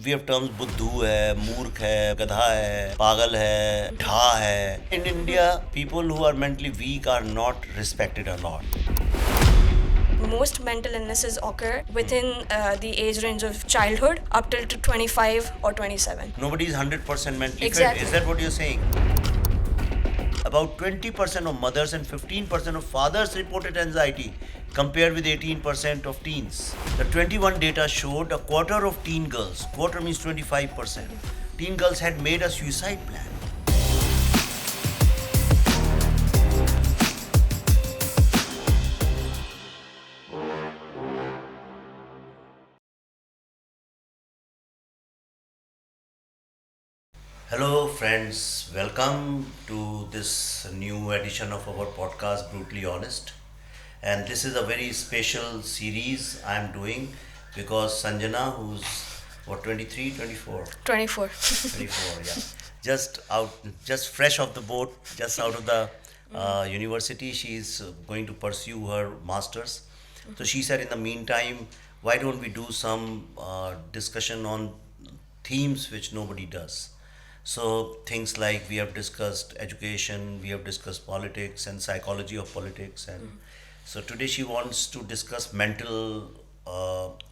we have terms buddhu hai, moorkh hai, gadha hai, pagal hai, dha hai. In India, people who are mentally weak are not respected a lot. Most mental illnesses occur within the age range of childhood up till to 25 or 27. Nobody is 100% mentally Exactly. fit. Is that what you're saying? About 20% of mothers and 15% of fathers reported anxiety, compared with 18% of teens. The 21 data showed a quarter of teen girls, quarter means 25%, teen girls had made a suicide plan. Hello, friends. Welcome to this new edition of our podcast, Brutally Honest. And this is a very special series I'm doing because Sanjana, who's what, 23, 24? 24. 24, yeah. Just out, just fresh off the boat, just out of the university, she's going to pursue her master's. So she said, in the meantime, why don't we do some discussion on themes which nobody does? So things like we have discussed education, we have discussed politics and psychology of politics, and so today she wants to discuss mental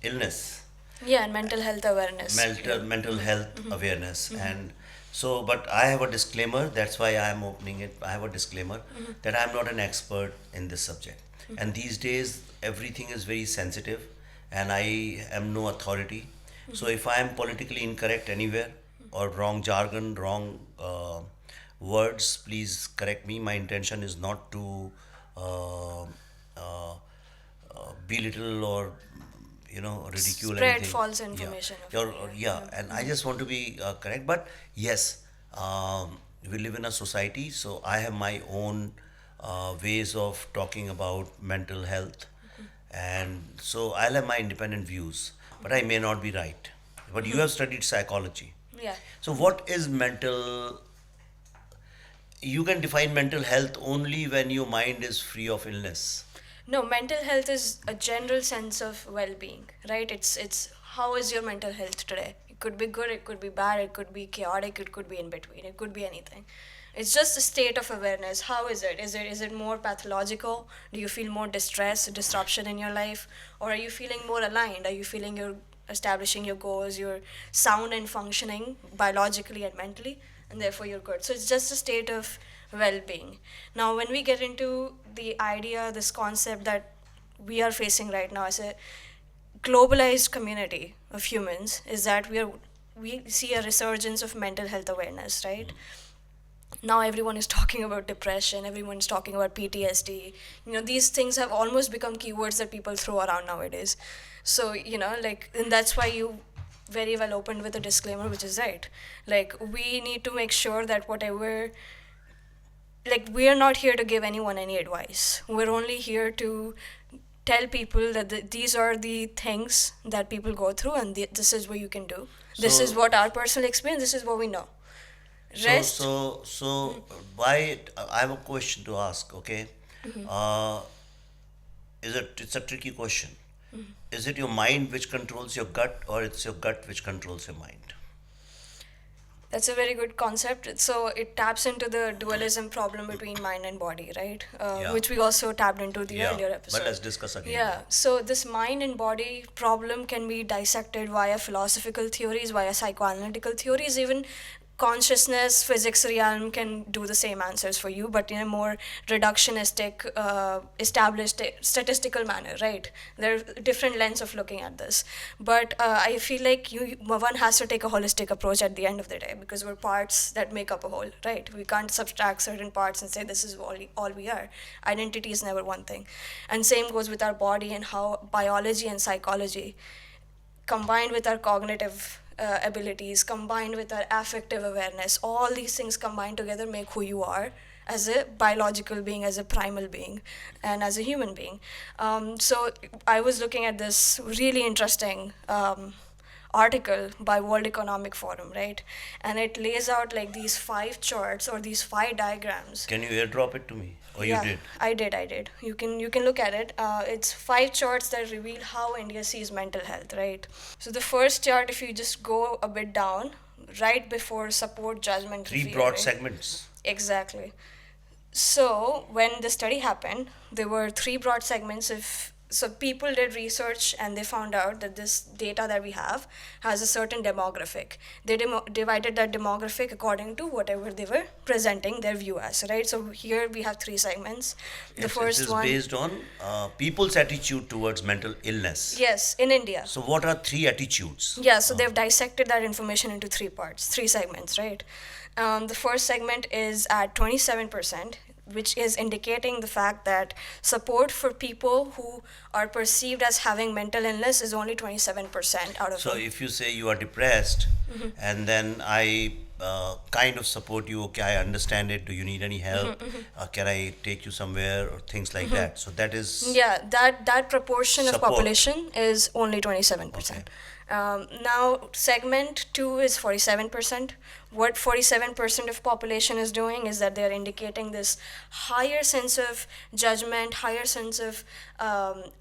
illness, Yeah, and mental health awareness. mental health awareness. And so, but I have a disclaimer, that's why I am opening it. I have a disclaimer that I am not an expert in this subject, and these days everything is very sensitive and I am no authority. So if I am politically incorrect anywhere or wrong jargon, wrong words, please correct me. My intention is not to uh, uh, belittle or ridicule Spread anything. false Yeah, information of yeah, and I just want to be correct. But yes, we live in a society, so I have my own ways of talking about mental health, and so I'll have my independent views, but I may not be right. But you have studied psychology, Yeah. so what is mental? You can define mental health only when your mind is free of illness. No, mental health is a general sense of well-being, right? It's how is your mental health today? It could be good, it could be bad, it could be chaotic, it could be in between, it could be anything. It's just a state of awareness. How is it? Is it more pathological? Do you feel more distress, disruption in your life, or are you feeling more aligned? Are you feeling you're establishing your goals, you're sound and functioning biologically and mentally, and therefore you're good. So it's just a state of well-being. Now, when we get into the idea, this concept that we are facing right now as a globalized community of humans, is that we see a resurgence of mental health awareness, right? Now everyone is talking about depression, everyone's talking about PTSD. These things have almost become keywords that people throw around nowadays. So, like, and that's why you very well opened with a disclaimer, which is right. Like, we need to make sure that whatever, like, we are not here to give anyone any advice. We're only here to tell people that these are the things that people go through, and this is what you can do. This is So, what our personal experience, this is what we know. so, Rest. so, so, why? I have a question to ask. Okay, uh, it's a tricky question. Is it your mind which controls your gut, or it's your gut which controls your mind? That's a very good concept. So it taps into the dualism problem between mind and body, right? Yeah, Which we also tapped into the yeah. earlier But episode. let's discuss again. Yeah. So this mind and body problem can be dissected via philosophical theories, via psychoanalytical theories, even consciousness physics realm can do the same answers for you, but in a more reductionistic established statistical manner, right? There are different lens of looking at this, but I feel like one has to take a holistic approach at the end of the day, because we're parts that make up a whole, right? We can't subtract certain parts and say this is all we are. Identity is never one thing. And same goes with our body, and how biology and psychology combined with our cognitive abilities, combined with our affective awareness, all these things combined together make who you are as a biological being, as a primal being, and as a human being. So I was looking at this really interesting article by World Economic Forum, right? And it lays out like these 5 charts or these 5 diagrams. Can you airdrop it to me? Or you Yeah, did? I did. You can look at it. It's 5 charts that reveal how India sees mental health, right? So the first chart, if you just go a bit down, right before support, judgment, Three fear, broad right? segments. Exactly. So when the study happened, there were 3 broad segments. If so, people did research and they found out that this data that we have has a certain demographic. They divided that demographic according to whatever they were presenting their view as, right? So here we have 3 segments. The It first is one, based on people's attitude towards mental illness. yes, in India. So, what are three attitudes? Yeah, so they've dissected that information into 3 parts, 3 segments, right? The first segment is at 27%, which is indicating the fact that support for people who are perceived as having mental illness is only 27% out of So, them. if you say you are depressed, and then I kind of support you, okay, I understand it. Do you need any help? Can I take you somewhere or things like that? So, that is Yeah, that proportion of support. population is only 27%. Okay. Now, segment 2 is 47%. What 47% of population is doing is that they are indicating this higher sense of judgment, higher sense of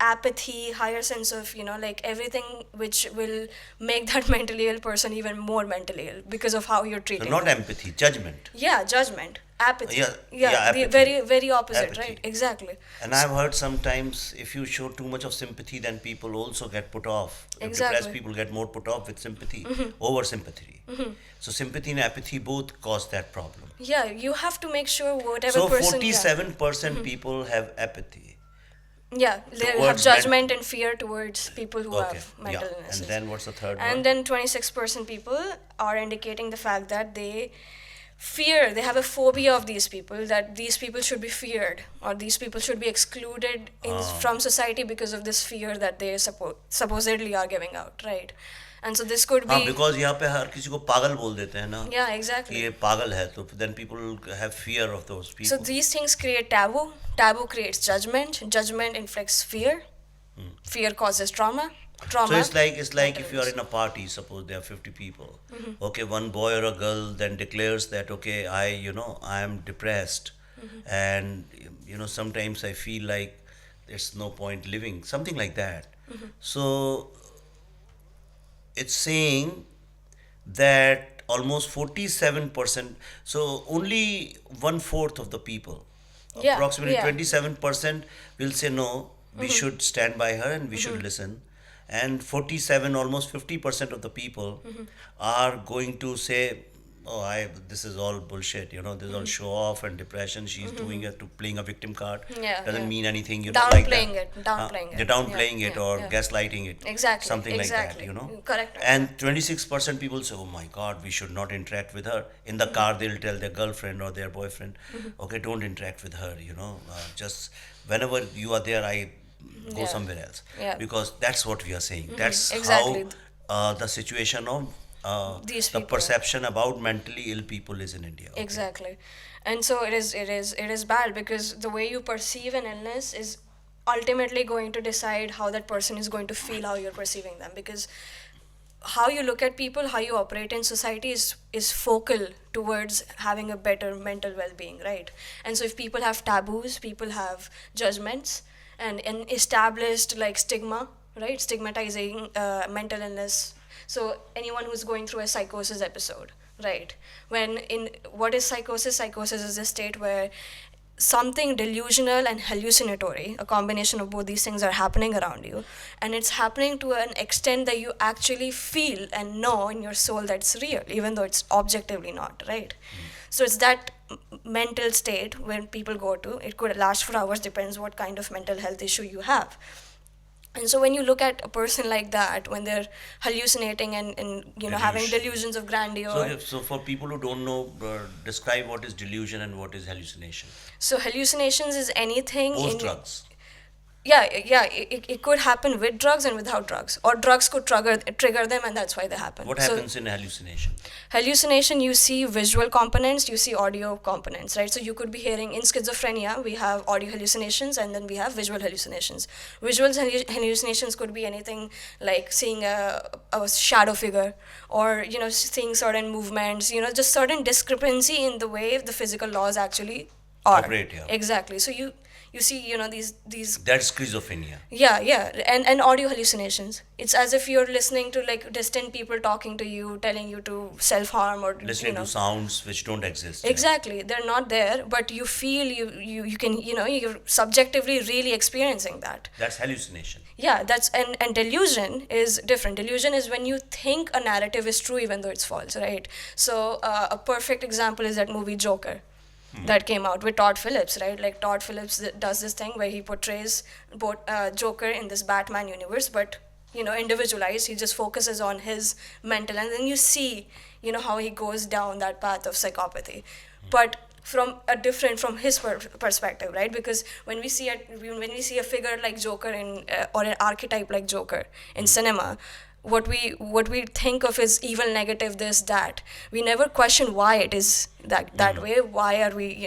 apathy, higher sense of, like everything which will make that mentally ill person even more mentally ill because of how you're So, treating not them. empathy, judgment. Yeah, judgment, apathy. Yeah, the apathy. very, very opposite, Apathy. right? Exactly. And I've heard sometimes if you show too much of sympathy, then people also get put off. If Exactly. depressed people get more put off with sympathy, over sympathy. So sympathy and apathy both cause that problem. Yeah, you have to make sure whatever So person. Yeah. 47% people have apathy. Yeah, they have Towards judgment and fear towards people who Okay. have mental Yeah. illnesses. And then what's the third one? And then 26% people are indicating the fact that they fear, they have a phobia of these people, that these people should be feared or these people should be excluded from society because of this fear that they supposedly are giving out, right? And so this could हाँ, be. because यहाँ पे हर किसी को पागल बोल देते हैं ना Yeah, कि exactly. ये पागल है तो then people have fear of those So people. these things create taboo. Taboo creates judgment. Judgment inflicts fear. Fear causes trauma. Trauma. So it's like mental if you are illness. in a party, suppose there are 50 people. Okay, one boy or a girl then declares that okay, I am depressed, and sometimes I feel like there's no point living, something like that. So it's saying that almost 47%, so only 1/4 of the people, Yeah, approximately yeah. 27% will say no, we should stand by her and we should listen. And 47, almost 50% of the people are going to say, oh, this is all bullshit, this is all show off and depression. She's doing it to playing a victim card. Yeah, Doesn't yeah. mean anything, like that. Downplaying it, downplaying it. They're downplaying Yeah, it yeah, or yeah. gaslighting it. Exactly, Something exactly. like that, Correct. And 26% people say, oh my God, we should not interact with her. In the car, they'll tell their girlfriend or their boyfriend, okay, don't interact with her, just whenever you are there, I go Yeah. somewhere else. Yeah. Because that's what we are saying. That's Exactly. how the situation of These the people. perception about mentally ill people is in India. Okay. Exactly. And so it is bad because the way you perceive an illness is ultimately going to decide how that person is going to feel, how you're perceiving them, because how you look at people, how you operate in society is focal towards having a better mental well-being, right? And so if people have taboos, people have judgments and established like stigma, right? Stigmatizing mental illness. So anyone who's going through a psychosis episode, right? When in what is psychosis? Psychosis is a state where something delusional and hallucinatory, a combination of both these things, are happening around you, and it's happening to an extent that you actually feel and know in your soul that's real, even though it's objectively not, right? So it's that mental state when people go to. It could last for hours, depends what kind of mental health issue you have. And so when you look at a person like that, when they're hallucinating and having Delusion. delusions of grandeur. So for people who don't know, describe what is delusion and what is hallucination. So hallucinations is anything Post in drugs. it could happen with drugs and without drugs, or drugs could trigger them, and that's why they happen. What So happens in hallucination? hallucination, you see visual components, you see audio components, right? So you could be hearing, in schizophrenia we have audio hallucinations and then we have visual hallucinations. Hallucinations could be anything like seeing a shadow figure, or seeing certain movements, just certain discrepancy in the way the physical laws actually are. Operate, yeah. Exactly. So you see, these That's schizophrenia. yeah, and audio hallucinations. It's as if you're listening to like distant people talking to you, telling you to self-harm, or Listening to sounds which don't exist. exactly, they're not there, but you feel, you can, you're subjectively really experiencing that. That's hallucination. Yeah, that's and delusion is different. Delusion is when you think a narrative is true even though it's false, right? So a perfect example is that movie Joker that came out with Todd Phillips, right? Like Todd Phillips does this thing where he portrays both Joker in this Batman universe, but individualized. He just focuses on his mental, and then you see, how he goes down that path of psychopathy, but from his perspective, right? Because when we see a figure like Joker in or an archetype like Joker in cinema, what we think of is evil, negative, this, that. We never question why it is that way. Why are we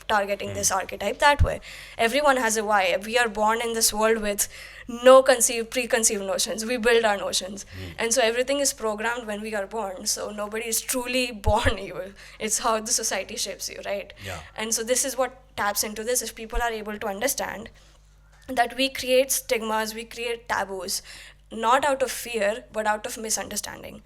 targeting this archetype that way? Everyone has a why. We are born in this world with no preconceived notions. We build our notions, and so everything is programmed when we are born. So nobody is truly born evil. It's how the society shapes you, right? Yeah. And so this is what taps into this. If people are able to understand that we create stigmas, we create taboos, not out of fear but out of misunderstanding,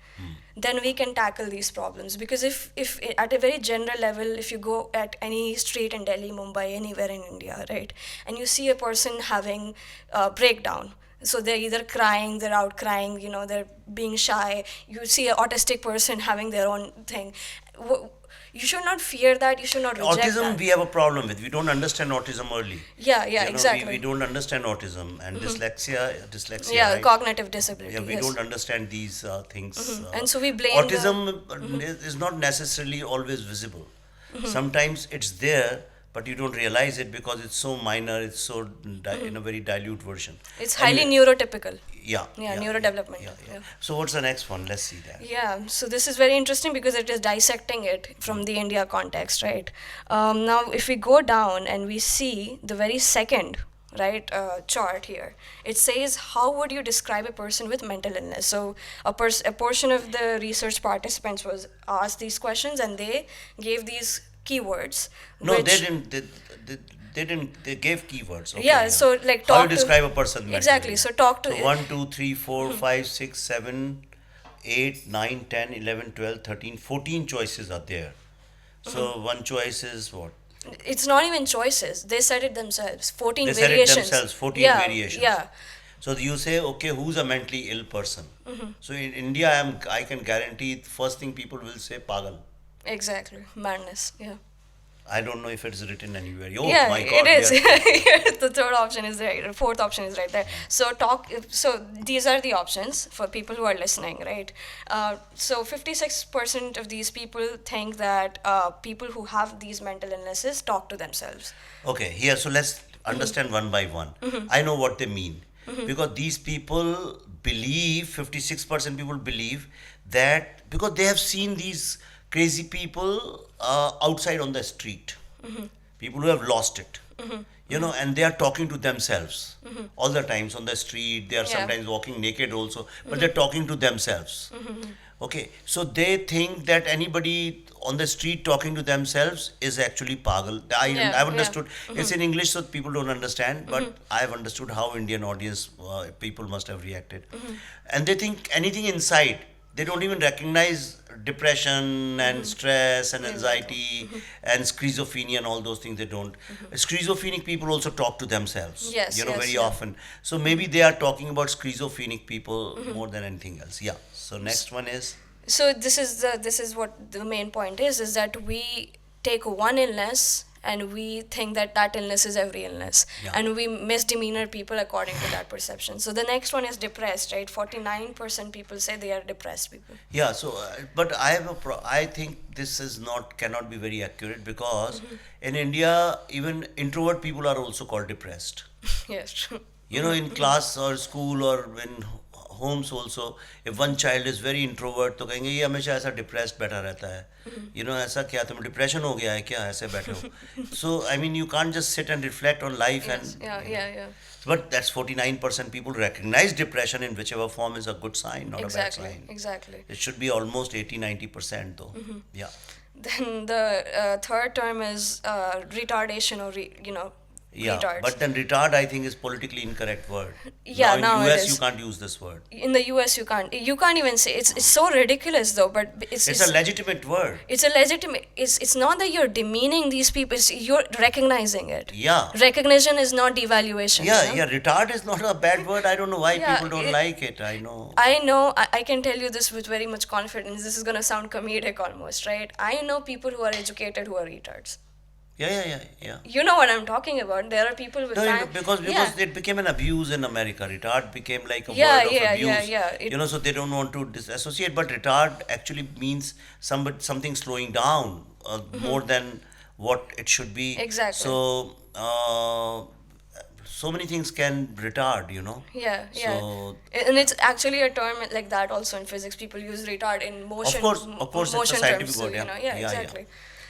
then we can tackle these problems. Because if at a very general level, if you go at any street in Delhi, Mumbai, anywhere in India, right, and you see a person having a breakdown, so they're either crying, they're out crying, they're being shy, you see an autistic person having their own thing, you should not fear that, you should not reject Autism, that. we have a problem with. We don't understand autism early. Yeah, We exactly. don't understand autism and dyslexia. Yeah, right? cognitive disability. Yeah, we yes. don't understand these things. And so we blame autism is not necessarily always visible. Sometimes it's there, but you don't realize it because it's so minor. It's so in a very dilute version. It's highly Anyway, neurotypical. Yeah. Neurodevelopment. Yeah. So what's the next one? Let's see that. Yeah, so this is very interesting because it is dissecting it from the India context, right? Now, if we go down and we see the very second, right, chart here, it says, how would you describe a person with mental illness? So a portion of the research participants was asked these questions, and they gave these keywords. No, which, they didn't. They didn't. They gave keywords. Okay, yeah, so like how talk you to, describe a person mentally? exactly. So talk to 1, 2, 3, 4, 5, 6, 7, 8, 9, 10, 11, 12, 13, 14 choices are there. So one choice is what? It's not even choices. They said it themselves. 14 They said it variations. themselves, 14 yeah, variations. Yeah. So you say, okay, who's a mentally ill person? So in India, I can guarantee first thing people will say pagal. Exactly. Madness. Yeah. I don't know if it's written anywhere. Oh yeah, my God! it is. yes. The third option is right. The fourth option is right there. So these are the options for people who are listening, right? So 56% of these people think that people who have these mental illnesses talk to themselves. Okay, here, so let's understand one by one. I know what they mean. Because these people believe, 56% people believe that because they have seen these crazy people outside on the street, people who have lost it, and they are talking to themselves all the times on the street. They are sometimes walking naked also, but they're talking to themselves. Okay, so they think that anybody on the street talking to themselves is actually pagal. I've understood. It's in English, so people don't understand, but I've understood how Indian audience people must have reacted, and they think anything inside. They don't even recognize depression and stress and anxiety and schizophrenia and all those things. They don't. Schizophrenic people also talk to themselves. Yes, very often. So maybe they are talking about schizophrenic people more than anything else. Yeah. So next one is. So this is what the main point is that we take one illness and we think that illness is every illness, and we misdemeanor people according to that perception. So the next one is depressed, right? 49% people say they are depressed people. Yeah, so but I think this is cannot be very accurate because in India even introvert people are also called depressed. Yes, true. You know, in class or school or in homes also, if one child is very introvert तो कहेंगे ये हमेशा ऐसा depressed बैठा रहता है. You know, ऐसा क्या तुम्हें depression हो गया है क्या ऐसे बैठे हो? So I mean, you can't just sit and reflect on life Yes. and Yeah. Yeah. Yeah. but that's 49% people recognize depression in whichever form is a good sign, not a bad Exactly. sign. Exactly. It should be almost 80-90% though. Yeah. Then the third term is retardation or Yeah, retards. but then retard I think is politically incorrect word. Yeah, Now now in it US you is. can't use this word. In the US, you can't even say it's so ridiculous though. But It's a legitimate word. it's a legitimate. It's not that you're demeaning these people. It's you're recognizing it. Yeah. Recognition is not devaluation. Yeah, you know? yeah, retard is not a bad word. I don't know why Yeah, people don't like it. I know. I know, I can tell you this with very much confidence. This is going to sound comedic almost, right? I know people who are educated who are retards. Yeah. You know what I'm talking about. There are people with No, because yeah. it became an abuse in America. Retard became like a Yeah, word of yeah, abuse. yeah. You know, so they don't want to disassociate. But retard actually means something slowing down more than what it should be. Exactly. So so many things can retard. You know. Yeah. And it's actually a term like that also in physics. People use retard in motion. Of course, it's a motion scientific terms. So, word. Yeah. exactly.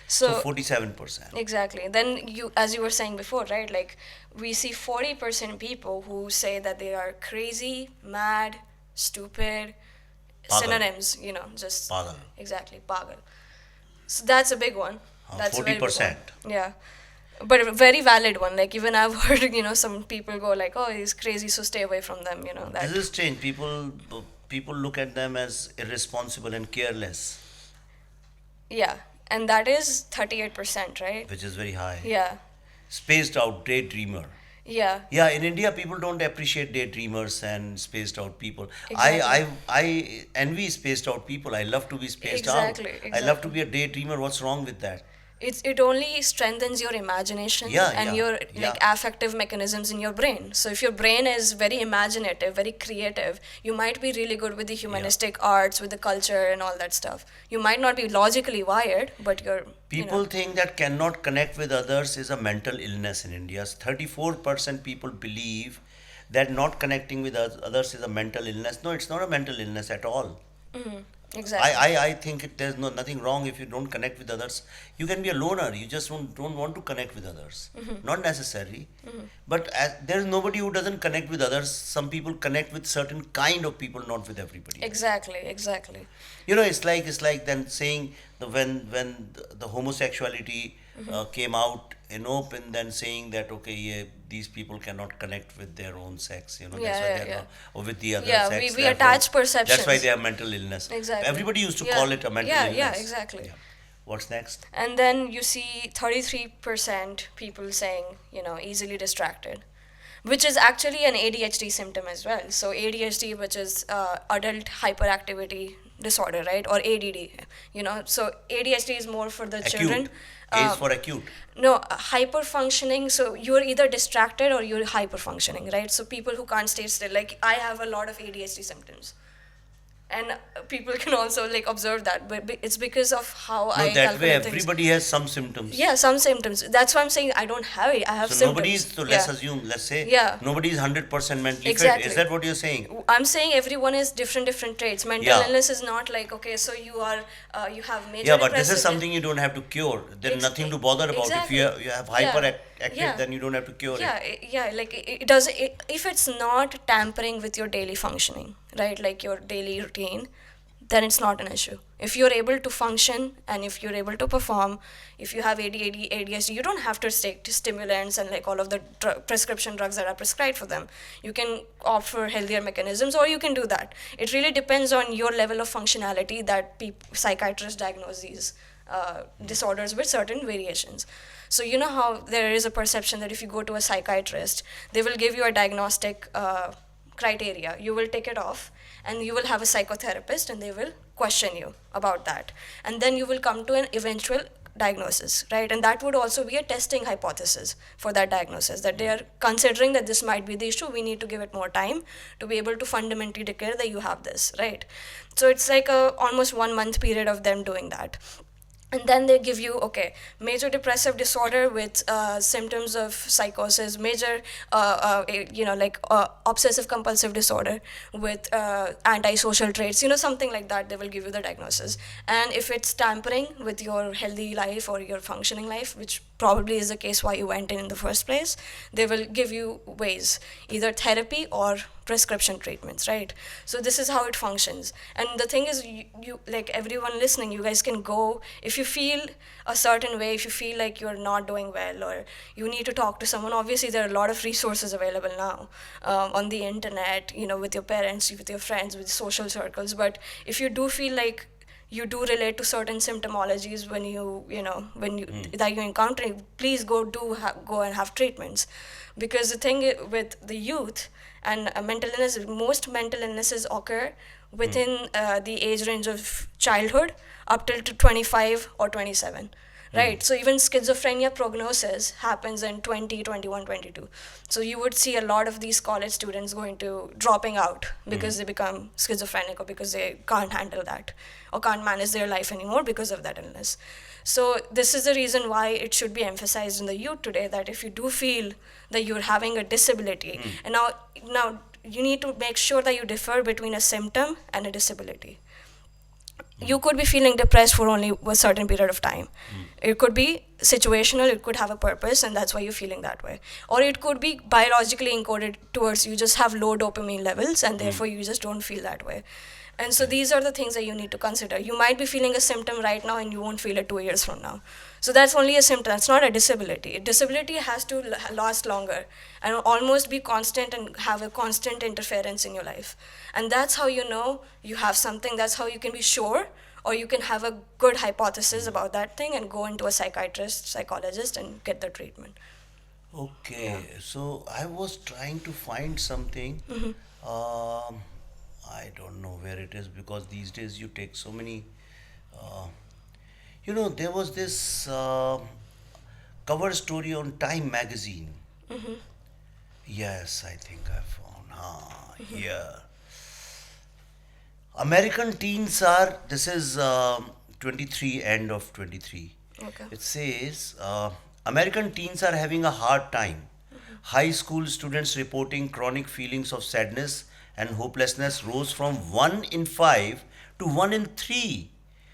So 47%. Exactly. Then as you were saying before, right? Like we see 40% people who say that they are crazy, mad, stupid, Pagal. synonyms. Just Pagal. exactly, pagal. So that's a big one. That's a very big one. 40%. Yeah. But a very valid one. Like even I've heard, some people go like, "Oh, he's crazy, so stay away from them." That. This is strange. People look at them as irresponsible and careless, Yeah, and that is 38%, right? which is very high. Yeah. Spaced out daydreamer. Yeah. Yeah, in India, people don't appreciate daydreamers and spaced out people. Exactly. I envy spaced out people. I love to be spaced Exactly, out. I love to exactly. be a daydreamer. What's wrong with that? It only strengthens your imagination and your affective mechanisms in your brain. So if your brain is very imaginative, very creative, you might be really good with the humanistic arts, with the culture and all that stuff. You might not be logically wired, but you're People think that cannot connect with others is a mental illness in India. 34% people believe that not connecting with others is a mental illness. No, it's not a mental illness at all. exactly. I think there's nothing wrong if you don't connect with others. You can be a loner. You just don't want to connect with others. Not necessarily. But there's nobody who doesn't connect with others. Some people connect with certain kind of people, not with everybody. Exactly. You know, it's like then saying when the homosexuality came out in open, then saying that okay, yeah, these people cannot connect with their own sex. You know, that's why they're not, or with the other Yeah, sex. we therefore, attach perceptions. That's why they have mental illness. Exactly. Everybody used to call it a mental illness. Yeah, exactly. Yeah. What's next? And then you see 33% people saying, easily distracted, which is actually an ADHD symptom as well. So ADHD, which is adult hyperactivity disorder, right? Or ADD, So ADHD is more for the children. A is for acute. No, hyper functioning. So you're either distracted or you're hyper functioning, right? So people who can't stay still, like I have a lot of ADHD symptoms. And people can also observe that, but it's because of how I No, that way calculate things. everybody has some symptoms. Yeah, some symptoms. That's why I'm saying I don't have it. I have So symptoms. let's assume, let's say, Yeah. nobody is 100% mentally Exactly. fit. Is that what you're saying? I'm saying everyone is different traits. Mental Yeah. illness is not like, okay, so you you have major Yeah, but this is depressive- something you don't have to cure. There's nothing to bother about. Exactly. If you have hyperactive, Yeah. then you don't have to cure it. It does. If it's not tampering with your daily functioning, right, like your daily routine, then it's not an issue. If you're able to function and if you're able to perform, if you have ADHD, ADHD, you don't have to take stimulants and all of the prescription drugs that are prescribed for them. You can opt for healthier mechanisms, or you can do that. It really depends on your level of functionality that psychiatrists diagnose these disorders with certain variations. So you know how there is a perception that if you go to a psychiatrist, they will give you a diagnostic criteria. You will tick it off, and you will have a psychotherapist, and they will question you about that. And then you will come to an eventual diagnosis, right? And that would also be a testing hypothesis for that diagnosis, that they are considering that this might be the issue. We need to give it more time to be able to fundamentally declare that you have this, right? So it's like a almost 1 month period of them doing that. And then they give you, okay, major depressive disorder with symptoms of psychosis, major obsessive compulsive disorder with antisocial traits, something like that. They will give you the diagnosis. And if it's tampering with your healthy life or your functioning life, which probably is the case why you went in the first place, they will give you ways, either therapy or prescription treatments, right? So this is how it functions. And the thing is, you like everyone listening, you guys can go if you feel a certain way, if you feel like you're not doing well or you need to talk to someone. Obviously there are a lot of resources available now on the internet, with your parents, with your friends, with social circles. But if you do feel like you do relate to certain symptomologies when you that you're encountering, please go and have treatments. Because the thing with the youth and mental illness, most mental illnesses occur within the age range of childhood up till to 25 or 27, right? So even schizophrenia prognosis happens in 20, 21, 22. So you would see a lot of these college students going to dropping out because they become schizophrenic, or because they can't handle that or can't manage their life anymore because of that illness. So this is the reason why it should be emphasized in the youth today, that if you do feel that you're having a disability, and now you need to make sure that you differ between a symptom and a disability. You could be feeling depressed for only a certain period of time. It could be situational, it could have a purpose, and that's why you're feeling that way. Or it could be biologically encoded towards you just have low dopamine levels, and therefore you just don't feel that way. And so these are the things that you need to consider. You might be feeling a symptom right now and you won't feel it 2 years from now. So that's only a symptom. That's not a disability. A disability has to last longer and almost be constant and have a constant interference in your life. And that's how you know you have something. That's how you can be sure, or you can have a good hypothesis about that thing and go into a psychiatrist, psychologist, and get the treatment. Okay, so I was trying to find something. Um, I don't know where it is, because these days you take so many. Uh, there was this cover story on Time magazine. Yes, I think I found. Here. American teens are, this is 23, end of 23. Okay. It says American teens are having a hard time. High school students reporting chronic feelings of sadness and hopelessness rose from 1 in 5 to 1 in 3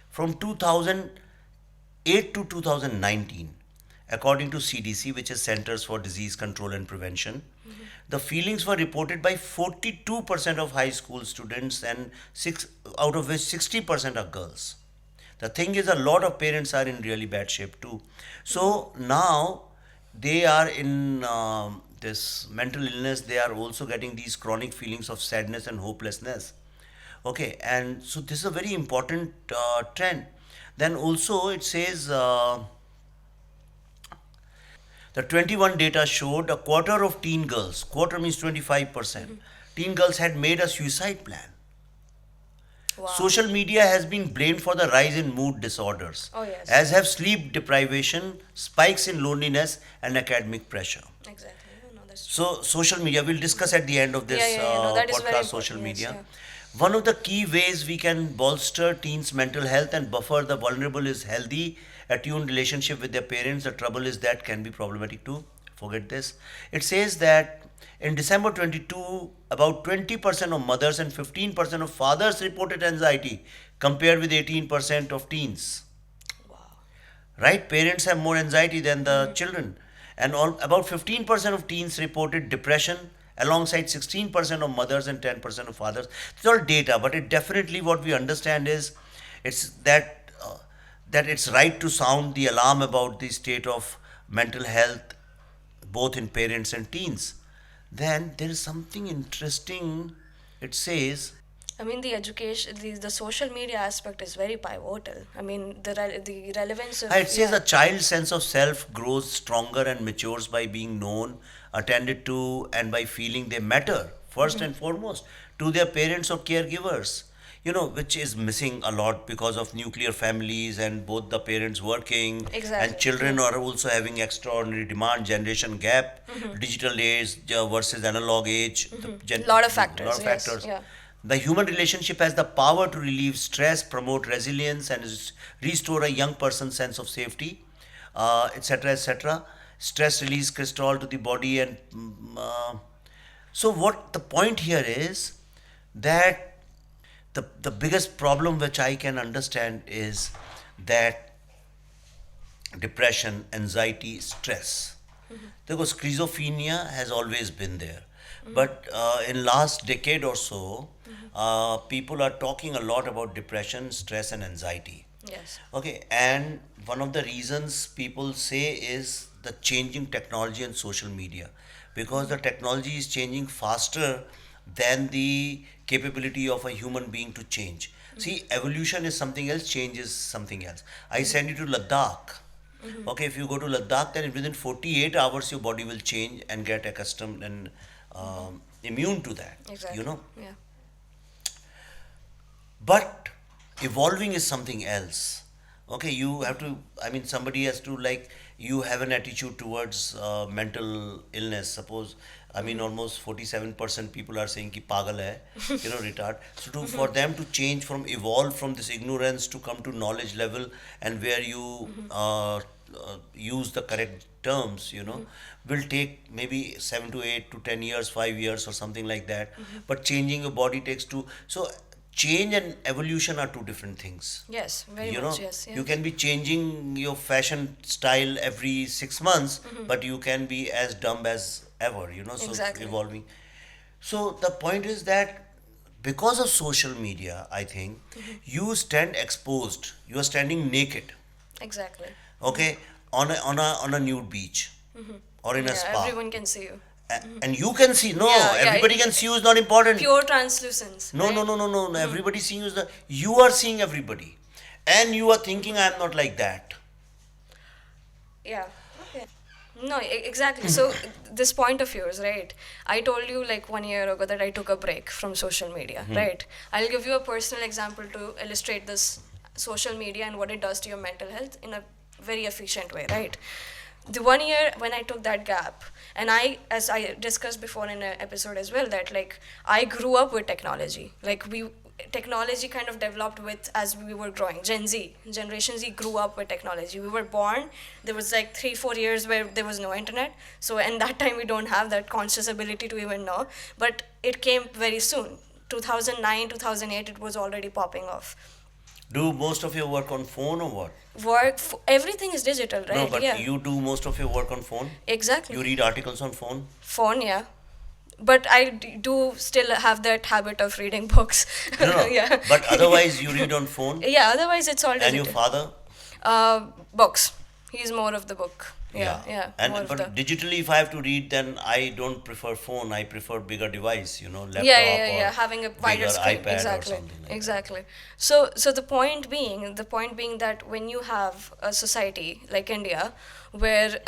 from 2008 to 2019, according to CDC, which is Centers for Disease Control and Prevention. The feelings were reported by 42% of high school students, and out of which 60% are girls. The thing is, a lot of parents are in really bad shape too. So now they are in this mental illness, they are also getting these chronic feelings of sadness and hopelessness. Okay, and so this is a very important trend. Then also it says the 21 data showed a quarter of teen girls, quarter means 25%, teen girls had made a suicide plan. Wow. Social media has been blamed for the rise in mood disorders, Oh, yes. as have sleep deprivation, spikes in loneliness, and academic pressure. Exactly. No, that's true. So, social media, we'll discuss at the end of this No, that is very podcast, social important. Yes, media. yeah. One of the key ways we can bolster teens' mental health and buffer the vulnerable is healthy, attuned relationship with their parents. The trouble is that can be problematic too. Forget this. It says that in December 22, about 20% of mothers and 15% of fathers reported anxiety, compared with 18% of teens. Wow. Right? Parents have more anxiety than the children. And about 15% of teens reported depression, alongside 16% of mothers and 10% of fathers. It's all data, but it definitely, what we understand is it's that it's right to sound the alarm about the state of mental health, both in parents and teens. Then there is something interesting. It says, I mean, the education, the social media aspect is very pivotal. I mean, the relevance of it says a child's sense of self grows stronger and matures by being known, attended to, and by feeling they matter, first and foremost, to their parents or caregivers. Which is missing a lot because of nuclear families and both the parents working, Exactly. and children are also having extraordinary demand, generation gap, digital age versus analog age. Lot of factors. Lot of Yes. factors. Yeah. The human relationship has the power to relieve stress, promote resilience, and restore a young person's sense of safety, etc., etc. Stress release cortisol to the body, and so what the point here is that the biggest problem which I can understand is that depression, anxiety, stress. Because schizophrenia has always been there, but in last decade or so, people are talking a lot about depression, stress, and anxiety. Yes. Okay, and one of the reasons people say is the changing technology and social media, because the technology is changing faster than the capability of a human being to change. See, evolution is something else, change is something else. I send you to Ladakh. Okay, if you go to Ladakh, then within 48 hours your body will change and get accustomed and immune to that. You Exactly. know, Yeah. but evolving is something else. Okay, you have to, I mean, somebody has to, like, you have an attitude towards mental illness. Suppose, I mean, almost 47% people are saying ki pagal hai, retard. So for them to change from, evolve from this ignorance to come to knowledge level, and where you use the correct terms, will take maybe 7 to 8 to 10 years, 5 years, or something like that. But changing your body takes two. So change and evolution are two different things. Yes. Very You much. know, Yes. you Yes. can be changing your fashion style every 6 months, but you can be as dumb as ever, so Exactly. evolving. So the point is that because of social media, I think you stand exposed, you are standing naked, Exactly. okay, on a nude beach or in a Yeah. spa. Everyone can see you. And you can see, no, Yeah. Yeah. everybody can see you is not important. Pure translucence. No, no, Right. no, no, no, no. Everybody seeing you is the, you are seeing everybody. And you are thinking I am not like that. Yeah. Okay. No, exactly. So this point of yours, right? I told you like 1 year ago that I took a break from social media, right? I'll give you a personal example to illustrate this social media and what it does to your mental health in a very efficient way, right? The 1 year when I took that gap, and I, as I discussed before in an episode as well, that like I grew up with technology. Like technology kind of developed with as we were growing. Generation Z grew up with technology. We were born, there was like 3 4 years where there was no internet. So in that time we don't have that conscious ability to even know. But it came very soon. 2009, 2008, it was already popping off. Do most of your work on phone or what? Everything is digital, No, right? but Yeah. you do most of your work on phone? Exactly. You read articles on phone? Phone, yeah. But I do still have that habit of reading books. No, no. Yeah. But otherwise you read on phone? Yeah, otherwise it's all And your digital. father? Books. He's more of the book. Yeah, yeah, more And of the. but digitally, if I have to read, then I don't prefer phone. I prefer bigger device, laptop Yeah. or Having a wider bigger screen. iPad or Exactly. something like that. Exactly. So the point being that when you have a society like India, where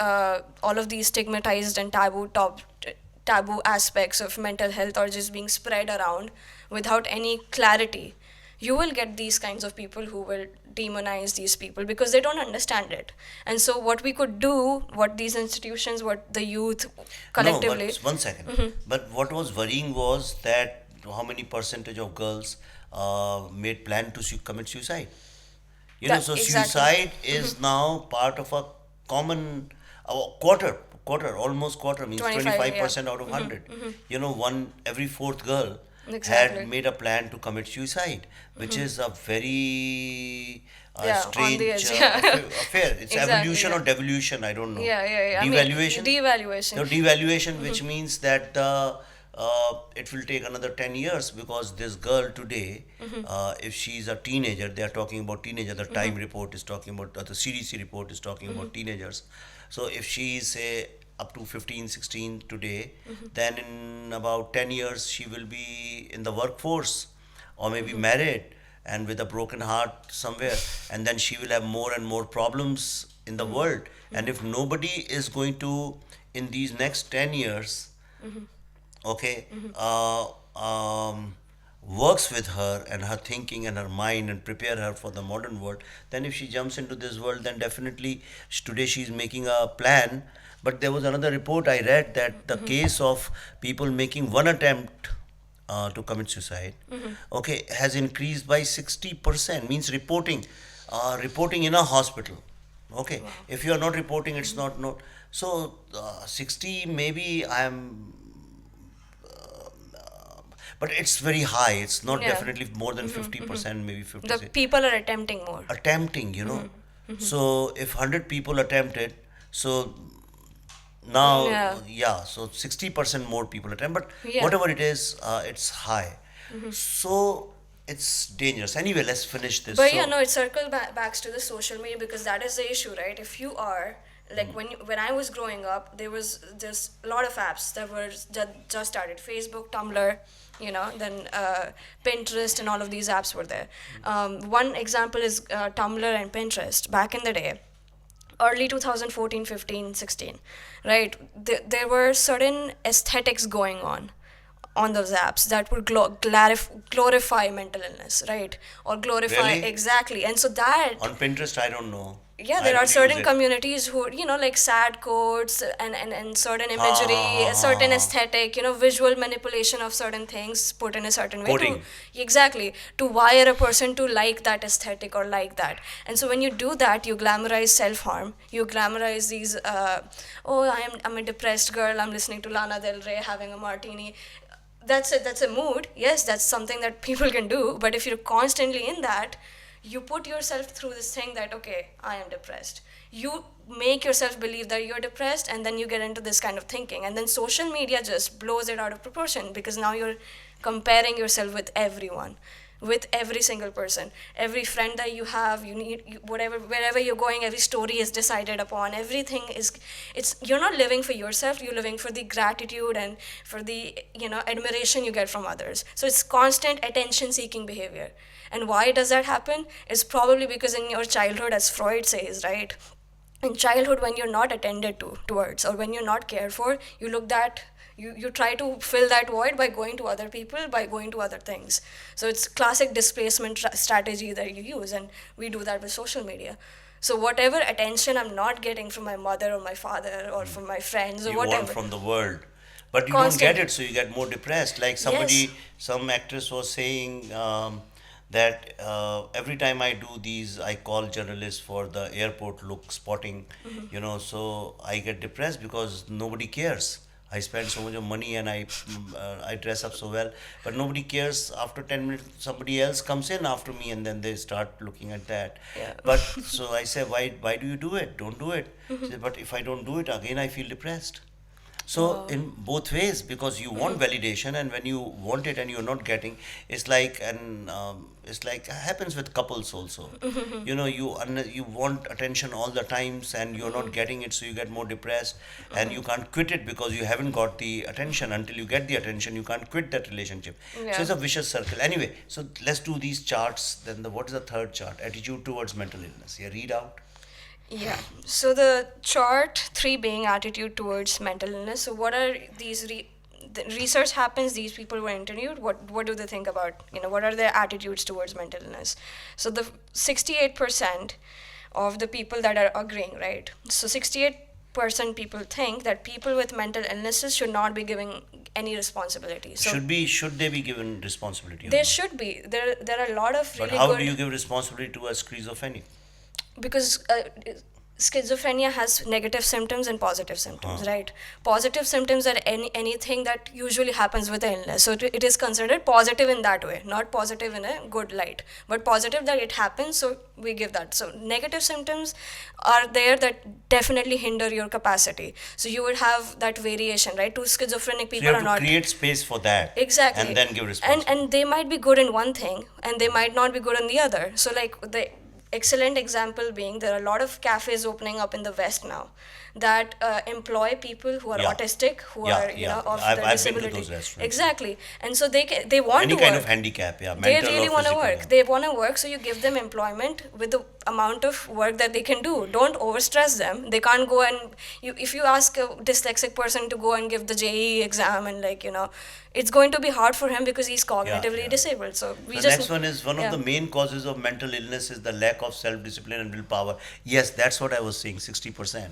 all of these stigmatized and taboo aspects of mental health are just being spread around without any clarity, you will get these kinds of people who will demonize these people because they don't understand it. And so what we could do, what these institutions, what the youth No, collectively. but one second. But what was worrying was that how many percentage of girls made plan to commit suicide. So Exactly. suicide is now part of a common quarter, almost quarter means 25, yeah. 25% out of 100. One every fourth girl Exactly. had made a plan to commit suicide, which is a very Yeah, on the strange edge. Yeah. affair. It's Exactly, evolution yeah. or devolution, I don't know. Yeah. I mean, Devaluation? devaluation. No, devaluation, which means that it will take another 10 years because this girl today, if she's a teenager, they are talking about teenager, the Time report is talking about, the CDC report is talking about teenagers. So if she is, say, up to 15, 16 today, then in about 10 years she will be in the workforce or maybe married and with a broken heart somewhere, and then she will have more and more problems in the world. And if nobody is going to, in these next 10 years, okay, works with her and her thinking and her mind and prepare her for the modern world, then if she jumps into this world, then definitely today she is making a plan. But there was another report I read that the case of people making one attempt to commit suicide, okay, has increased by 60%. Means reporting in a hospital. Okay, if you are not reporting, it's not no. So 60 maybe but it's very high. It's not Yeah. definitely more than 50%, maybe The 50. people are attempting more. Attempting, So if 100 people attempt it, so now, Yeah. yeah, so 60% more people attempt, but Yeah. whatever it is, it's high. So it's dangerous. Anyway, let's finish this. But yeah, So, no, it circles backs to the social media because that is the issue, right? If you are like when I was growing up, there was just a lot of apps that just started. Facebook, Tumblr, then Pinterest, and all of these apps were there. One example is Tumblr and Pinterest back in the day, early 2014, 15, 16, right? There were certain aesthetics going on those apps that would glorify mental illness, right? Or glorify, really, exactly. And so that, on Pinterest, I don't know. yeah, I there are don't use certain it. communities who, like sad quotes and certain Ha imagery, ha ha a ha certain ha. aesthetic, visual manipulation of certain things put in a certain way to, Coding. exactly, to wire a person to like that aesthetic or like that. And so when you do that, you glamorize self-harm, you glamorize these, oh, I'm a depressed girl, I'm listening to Lana Del Rey having a martini. That's a mood, yes, that's something that people can do, but if you're constantly in that, you put yourself through this thing that, okay, I am depressed, you make yourself believe that you're depressed, and then you get into this kind of thinking, and then social media just blows it out of proportion because now you're comparing yourself with everyone, with every single person, every friend that you have, whatever, wherever you're going, every story is decided upon, everything is, it's, you're not living for yourself, you're living for the gratitude and for the, admiration you get from others. So it's constant attention seeking behavior. And why does that happen? It's probably because in your childhood, as Freud says, right, in childhood, when you're not attended towards, or when you're not cared for, you look that, you try to fill that void by going to other people, by going to other things. So it's classic displacement strategy that you use, and we do that with social media. So whatever attention I'm not getting from my mother or my father or from my friends or You want whatever, from the world, but you don't get constantly. it, so you get more depressed. Like Yes. some actress was saying that every time I do these, I call journalists for the airport look spotting, so I get depressed because nobody cares. I spend so much of money and I dress up so well, but nobody cares. After 10 minutes, somebody else comes in after me, and then they start looking at that. Yeah. But so I say, why do you do it? Don't do it. She said, but if I don't do it again, I feel depressed. So Wow. in both ways, because you want validation, and when you want it and you're not getting, it's like happens with couples also. You want attention all the times, and you're not getting it, so you get more depressed, and you can't quit it because you haven't got the attention. Until you get the attention, you can't quit that relationship. So Yeah. it's a vicious circle. Anyway, so let's do these charts. Then what is the third chart? Attitude towards mental illness. Yeah, read out. Yeah. So the chart 3 being attitude towards mental illness. So what are these the research happens, these people were interviewed, what do they think about, what are their attitudes towards mental illness? So the 68% of the people that are agreeing, right? So 68% people think that people with mental illnesses should not be given any responsibility. So Should they be given responsibility or there not? should be, there are a lot of But really how do you good, give responsibility to a schizophrenic? because schizophrenia has negative symptoms and positive symptoms, Huh. right? Positive symptoms are anything that usually happens with the illness, so it is considered positive in that way, not positive in a good light, but positive that it happens, so we give that. So negative symptoms are there that definitely hinder your capacity, so you would have that variation, right? Two schizophrenic So you people have are to not, create space for that. exactly, And then give and responsibility. they might be good in one thing and they might not be good in the other. So like the excellent example being, there are a lot of cafes opening up in the West now that employ people who are Yeah. autistic, who Yeah, are yeah. of I've the been to disability. those restaurants. Exactly, and so they want Any to kind work. of handicap, yeah, They mental really or want to physical. work. Yeah. They want to work, so you give them employment with the amount of work that they can do. Don't overstress them. They can't go and if you ask a dyslexic person to go and give the JEE exam and it's going to be hard for him because he's cognitively Yeah. disabled. So we The just next one is one of yeah. the main causes of mental illness is the lack of self-discipline and willpower. Yes, that's what I was saying, 60%.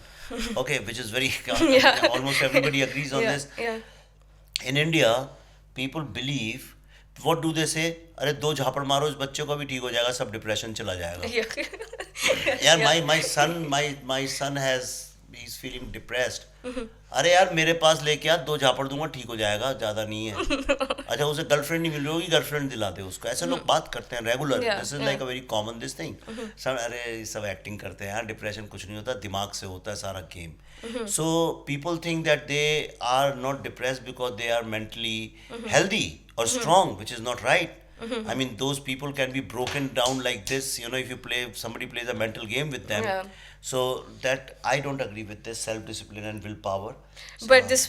Okay, which is very, Yeah. almost everybody agrees on Yeah, this. yeah. In India, people believe, what do they say? अरे दो झापड़ मारो इस बच्चे को भी ठीक हो जाएगा, सब डिप्रेशन चला जाएगा. Yeah. Yes, यार yeah. my son he's feeling depressed. अरे यार मेरे पास लेके आ, दो झापड़ दूंगा ठीक हो जाएगा, ज्यादा नहीं है. अच्छा उसे गर्लफ्रेंड नहीं मिल रही होगी, गर्लफ्रेंड दिला दे उसको. ऐसे लोग बात करते हैं regular. Yeah, this is yeah. Like a very common this thing. सब अरे सब एक्टिंग करते हैं यार, डिप्रेशन कुछ नहीं होता, दिमाग से होता है सारा game. So people think that they are not depressed because they are mentally healthy or strong, which is not right. I mean, those people can be broken down like this, if somebody plays a mental game with them. Yeah. So that I don't agree with this self-discipline and willpower. But this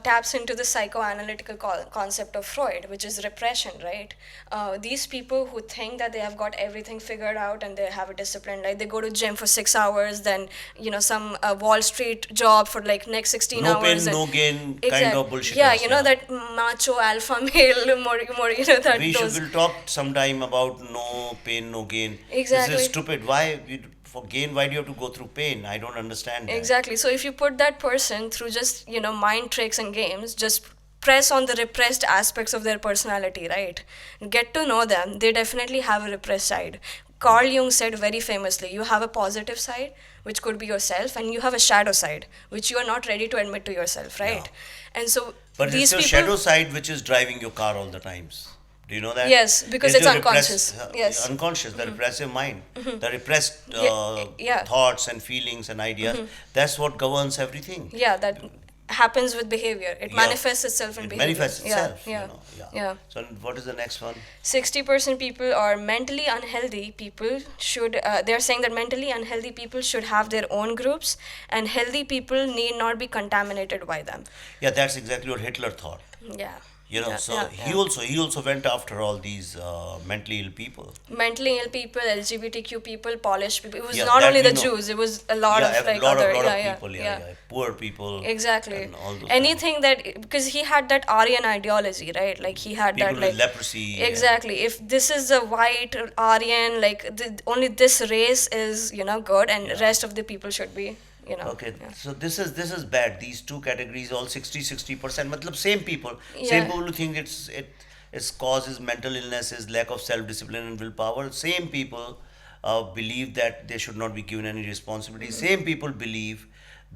taps into the psychoanalytical concept of Freud, which is repression, right? These people who think that they have got everything figured out and they have a discipline, like they go to gym for 6 hours, then some Wall Street job for like next 16 No hours. pain, no gain kind of bullshit. Yeah, that macho alpha male, more that We those. will talk sometime about no pain, no gain. Exactly. This is stupid. For gain, why do you have to go through pain? I don't understand that. Exactly. So if you put that person through just, mind tricks and games, just press on the repressed aspects of their personality, right? Get to know them. They definitely have a repressed side. Carl Jung said very famously, you have a positive side, which could be yourself, and you have a shadow side, which you are not ready to admit to yourself, right? Yeah. And so But these it's your people, shadow side which is driving your car all the times. Do you know that? Yes, because it's your unconscious. Yes. Unconscious, the repressive mind, the repressed Yeah. thoughts and feelings and ideas. That's what governs everything. Yeah, that happens with behavior. It Yeah. manifests itself in It behavior. manifests itself. Yeah. Yeah. Yeah. So what is the next one? 60% people are mentally unhealthy people should they're saying that mentally unhealthy people should have their own groups, and healthy people need not be contaminated by them. Yeah, that's exactly what Hitler thought. Yeah. So he also went after all these mentally ill people. Mentally ill people, LGBTQ people, polished people. It was Yeah, not that only we the know. Jews. It was a lot of like lot other of yeah, people, yeah. poor people. Exactly. And all those Anything that, because he had that Aryan ideology, right? Like he had people that with like leprosy. exactly. If this is a white Aryan, like only this race is good, and rest of the people should be Okay, yeah. so this is bad. These two categories, all 60%. Matlab same people. Yeah. Same people who think its cause is mental illness, is lack of self-discipline and willpower. Same people believe that they should not be given any responsibility. Same people believe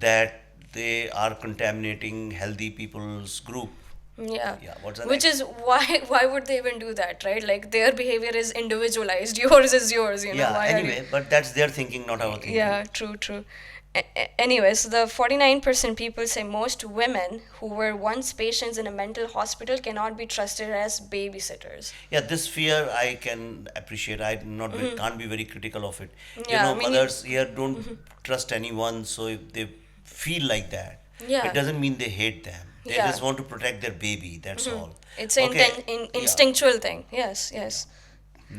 that they are contaminating healthy people's group. Yeah. Yeah, what's the Which next? is why would they even do that, right? Like their behavior is individualized. Yours is yours, Yeah, Why are you- anyway, but that's their thinking, not our thinking. Yeah, true. Anyways, the 49% people say most women who were once patients in a mental hospital cannot be trusted as babysitters. Yeah, this fear I can appreciate. I not can't be very critical of it. Yeah, I mean, mothers here don't trust anyone, so if they feel like that, Yeah. it doesn't mean they hate them. They Yeah. just want to protect their baby. That's all. It's an Okay, instinctual thing. Yes.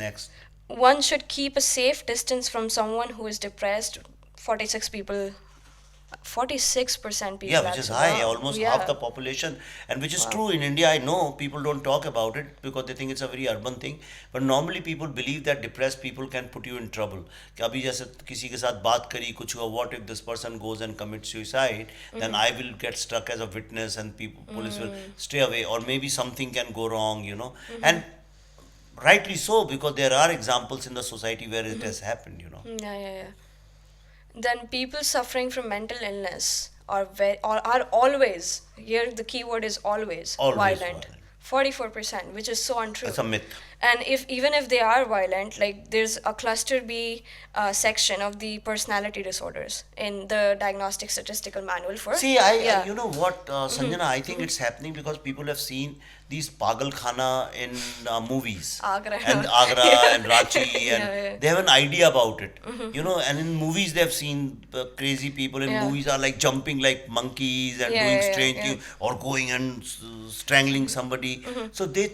Next. One should keep a safe distance from someone who is depressed. 46% people. Yeah, which is high, wow. almost Yeah. half the population, and which is true in India. I know people don't talk about it because they think it's a very urban thing, but normally people believe that depressed people can put you in trouble. कि अभी जैसे किसी के साथ बात करी कुछ हुआ, what if this person goes and commits suicide, then I will get stuck as a witness and police will stay away, or maybe something can go wrong, and rightly so, because there are examples in the society where it has happened. Yeah. Then people suffering from mental illness are always, here the key word is always Always violent. violent. 44%, which is so untrue. That's a myth. And even if they are violent, like there's a cluster B section of the personality disorders in the diagnostic statistical manual for. See, yeah. you know what, Sanjana, I think it's happening because people have seen these Pagal Khana in movies. Agra. And Agra and Ranchi, and Yeah. they have an idea about it. And in movies they have seen crazy people in Yeah. movies are like jumping like monkeys and Yeah, doing yeah, strange yeah. things, or going and strangling somebody. So they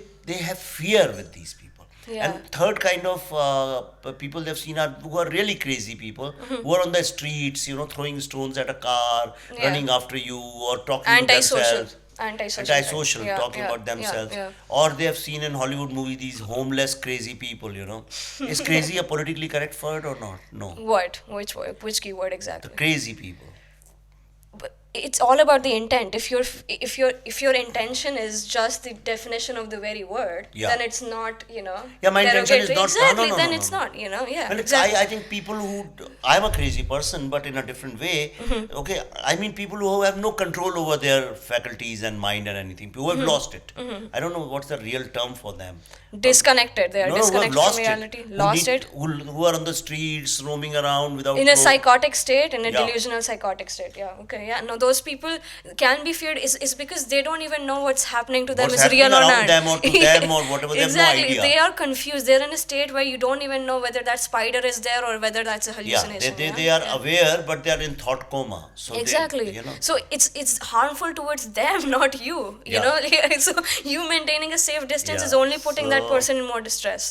have fear with these people. Yeah. And third kind of people they've seen are who are really crazy people, who are on the streets, throwing stones at a car, Yeah. running after you, or talking to Antisocial. themselves. Antisocial. Yeah, Talking about themselves. Yeah. Or they have seen in Hollywood movie these homeless crazy people, Is crazy a politically correct word or not? No. What? Which keyword The exactly? crazy people. But it's all about the intent. If your intention is just the definition of the very word, Yeah. then it's not, Yeah, my intention is derogatory. not. No, no, Exactly, no, no, then no, it's no. not, yeah, Well, I exactly. think people who, I'm a crazy person, but in a different way. Okay, I mean people who have no control over their faculties and mind and anything, who have lost it. I don't know what's the real term for them. Uh, Disconnected, they are no, no, who have disconnected from lost it, reality, lost it. who are on the streets roaming around without In a clothes. psychotic state, in a Yeah, delusional psychotic state, yeah, okay, yeah, no, those people can be feared is because they don't even know what's happening to them what's is happening real or around not. them or to them or whatever, they have no Exactly, idea. they are confused, they're in a state where you don't even know whether that spider is there or whether that's a Yeah, hallucination, yeah, they are yeah. aware, but they are in thought coma. So Exactly. you know, So it's harmful towards them, not you. You yeah, know, so you maintaining a safe distance is yeah. only putting that So person in more distress.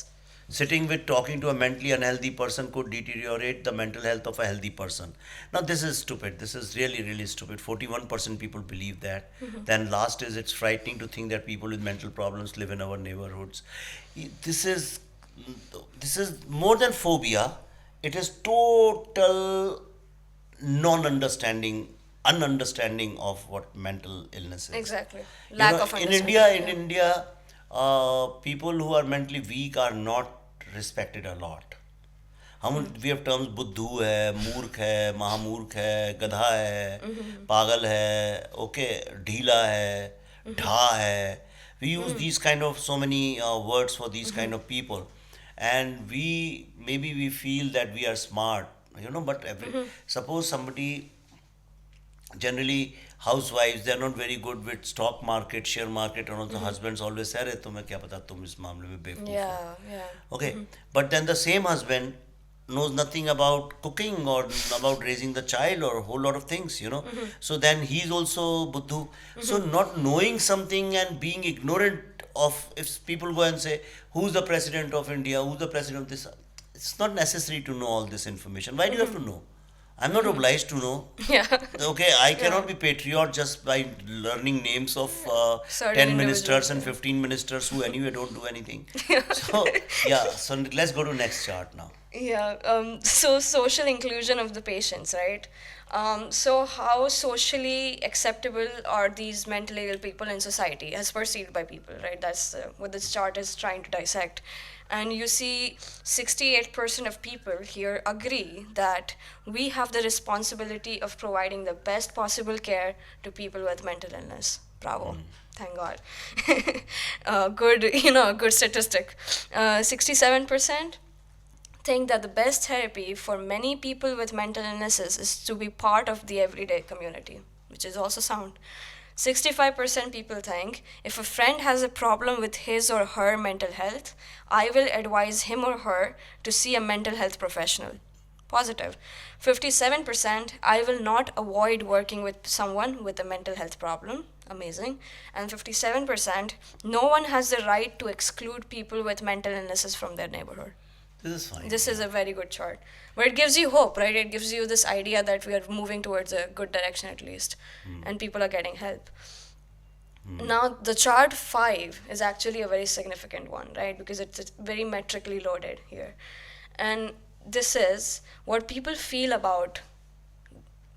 sitting with talking to a mentally unhealthy person could deteriorate the mental health of a healthy person. Now this is stupid. This is really, really stupid. 41% people believe that. Then last is it's frightening to think that people with mental problems live in our neighborhoods. This is more than phobia. It is total non-understanding, ununderstanding of what mental illness is. Exactly. You Lack know, of in understanding. Yeah. India, people who are mentally weak are not respected a lot. हम we have terms बुद्धू है, मूर्ख है, महामूर्ख है, गधा है, पागल है, okay, ढीला है, ढा है. We use these kind of so many words for these kind of people, and we feel that we are smart, but suppose somebody, generally housewives, they are not very good with stock market, share market, and also husbands always say अरे तुम्हें क्या पता, तुम इस मामले में बेवकूफ हो. Yeah, yeah. Okay, but then the same husband knows nothing about cooking or about raising the child or a whole lot of things. So then he's also buddhu. So not knowing something and being ignorant of, if people go and say who's the president of India, who's the president of this, it's not necessary to know all this information. Why do you have to know? I'm not obliged to know. Yeah. Okay, I Yeah. cannot be patriot just by learning names of Certain 10 ministers individuals. and 15 ministers who anyway don't do anything. So, yeah, so let's go to next chart now. Yeah, so social inclusion of the patients, right? So how socially acceptable are these mentally ill people in society as perceived by people, right? That's what this chart is trying to dissect. And you see 68% of people here agree that we have the responsibility of providing the best possible care to people with mental illness. Bravo. Thank God. Good, good statistic. 67% think that the best therapy for many people with mental illnesses is to be part of the everyday community, which is also sound. 65% people think if a friend has a problem with his or her mental health, I will advise him or her to see a mental health professional. Positive. 57%, I will not avoid working with someone with a mental health problem. Amazing. And 57%, no one has the right to exclude people with mental illnesses from their neighborhood. This is fine. This is a very good chart. But it gives you hope, right? It gives you this idea that we are moving towards a good direction at least, and people are getting help. Now, the chart 5 is actually a very significant one, right? Because it's very metrically loaded here. And this is what people feel about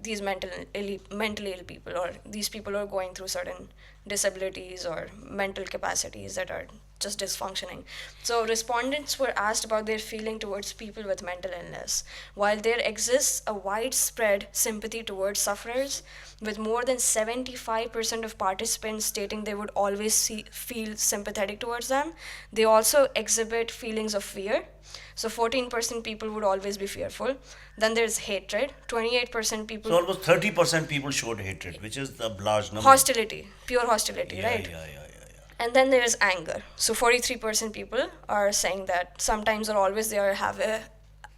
these mentally ill people, or these people who are going through certain disabilities or mental capacities that are just dysfunctioning. So respondents were asked about their feeling towards people with mental illness. While there exists a widespread sympathy towards sufferers, with more than 75% of participants stating they would always feel sympathetic towards them, they also exhibit feelings of fear. So 14% people would always be fearful. Then there's hatred. 28% people. So almost 30% people showed hatred, which is the large number. Hostility, pure hostility, Yeah, right? yeah, yeah, yeah, yeah. And then there's anger. So 43% people are saying that sometimes or always they are have a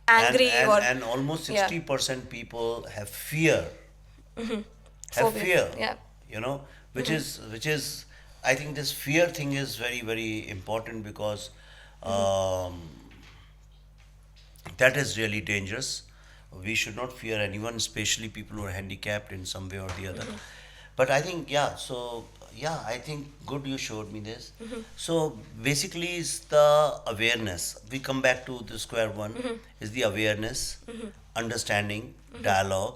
angry or And almost yeah. 60% people have fear. Have Phobia. fear. Yeah. Which is I think this fear thing is very, very important because um, that is really dangerous. We should not fear anyone, especially people who are handicapped in some way or the other. But I think, I think good you showed me this. So basically, is the awareness. We come back to the square one. Is the awareness, understanding, dialogue,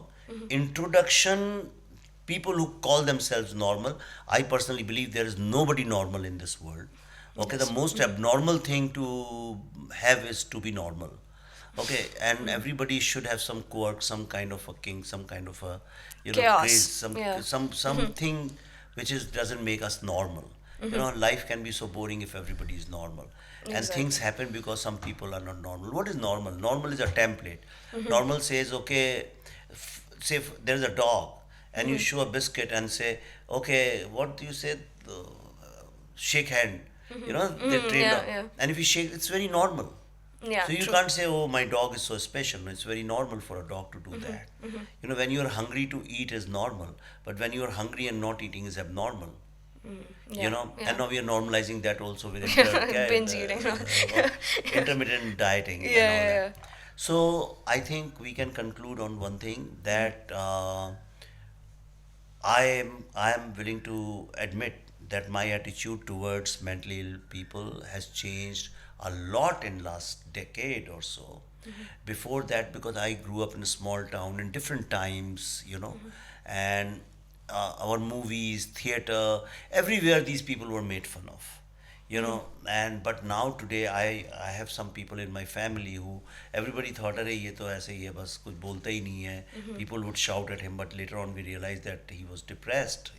introduction people who call themselves normal. I personally believe there is nobody normal in this world. Okay, the Yes. most abnormal thing to have is to be normal. Okay, and everybody should have some quirk, some kind of a king, some kind of a, craze, Chaos. Yeah. something which is doesn't make us normal. Life can be so boring if everybody is normal, and things Exactly. happen because some people are not normal. What is normal? Normal is a template. Normal says, okay, say if there's a dog, and you show a biscuit and say, okay, what do you say? Shake hand. They trained Yeah, up, yeah. and if you shake, it's very normal. Yeah, So you true. can't say, oh, my dog is so special. No, it's very normal for a dog to do that. When you are hungry to eat is normal, but when you are hungry and not eating is abnormal. Yeah, And yeah. now we are normalizing that also with Binge eating. intermittent dieting Yeah, and all yeah, that. yeah. So I think we can conclude on one thing that I am willing to admit that my attitude towards mentally ill people has changed a lot in last decade or so. Before that, because I grew up in a small town in different times, and our movies, theater, everywhere these people were made fun of. And but now today I have some people in my family who everybody thought, अरे ये तो ऐसे ही है, बस कुछ बोलता ही नहीं है. People would shout at him, but later on we realized that he was depressed.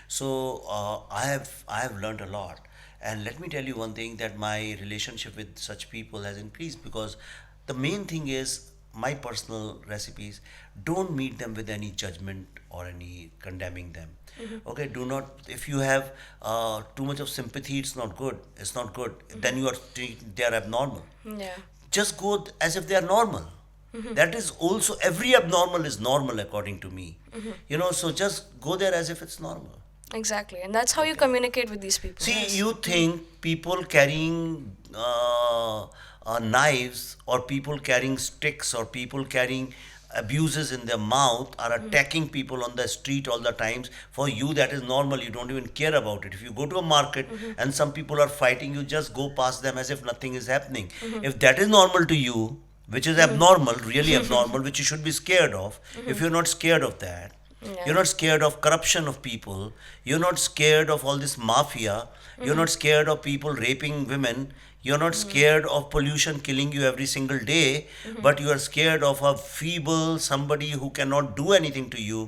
So I have learned a lot, and let me tell you one thing, that my relationship with such people has increased, because the main thing is my personal recipes, don't meet them with any judgment or any condemning them. Okay, do not, if you have too much of sympathy, it's not good, then you are they are abnormal. Yeah. Just go as if they are normal. That is also, every abnormal is normal according to me. So just go there as if it's normal. Exactly. And that's how you communicate with these people. See, Yes. you think people carrying knives, or people carrying sticks, or people carrying abuses in their mouth are attacking people on the street all the times. For you, that is normal. You don't even care about it. If you go to a market and some people are fighting, you just go past them as if nothing is happening. If that is normal to you, which is abnormal, really abnormal, which you should be scared of, if you're not scared of that, you're Yeah. not scared of corruption of people. You're not scared of all this mafia. You're not scared of people raping women. You're not scared of pollution killing you every single day, but you are scared of a feeble somebody who cannot do anything to you.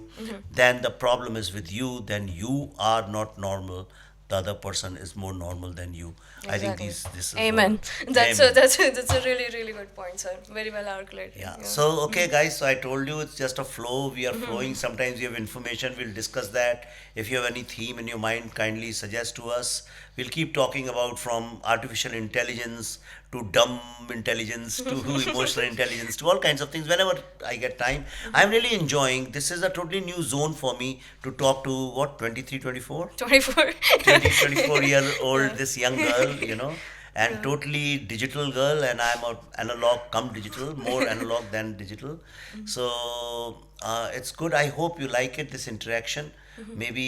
Then the problem is with you. Then you are not normal. The other person is more normal than you. I think Exactly. this is Amen. what. That's Amen. that's a really really good point, sir. Very well articulated. Yeah. Yeah. So, okay, guys. So I told you it's just a flow. We are flowing. Sometimes we have information. We'll discuss that. If you have any theme in your mind, kindly suggest to us. We'll keep talking about, from artificial intelligence to dumb intelligence to emotional intelligence to all kinds of things whenever I get time. I'm really enjoying. This is a totally new zone for me to talk to, what, 23, 24? 24. 20, 24-year old, Yeah. this young girl, and totally digital girl, and I'm a analog come digital, more analog than digital. So it's good. I hope you like it, this interaction. Maybe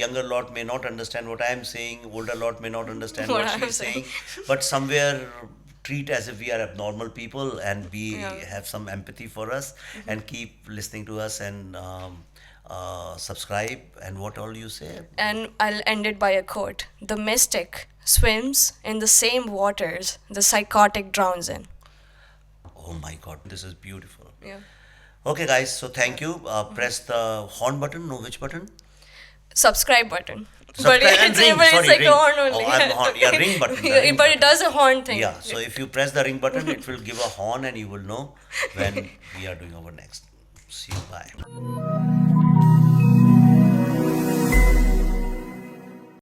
younger lot may not understand what I'm saying, older lot may not understand What what I'm she's saying, but somewhere treat as if we are abnormal people, and we Yeah. have some empathy for us, and keep listening to us, and subscribe, and what all you say. And I'll end it by a quote. The mystic swims in the same waters the psychotic drowns in. Oh my God, this is beautiful. Yeah. Okay, guys, so thank you. Press the horn button. No, which button? Subscribe button. Subscribe But and it's, ring. but Sorry, it's like ring. a horn only. Oh, I'm horn. Yeah, ring button. The Yeah, ring but button. it does a horn thing. Yeah, so if you press the ring button, it will give a horn, and you will know when we are doing our next. See you. Bye.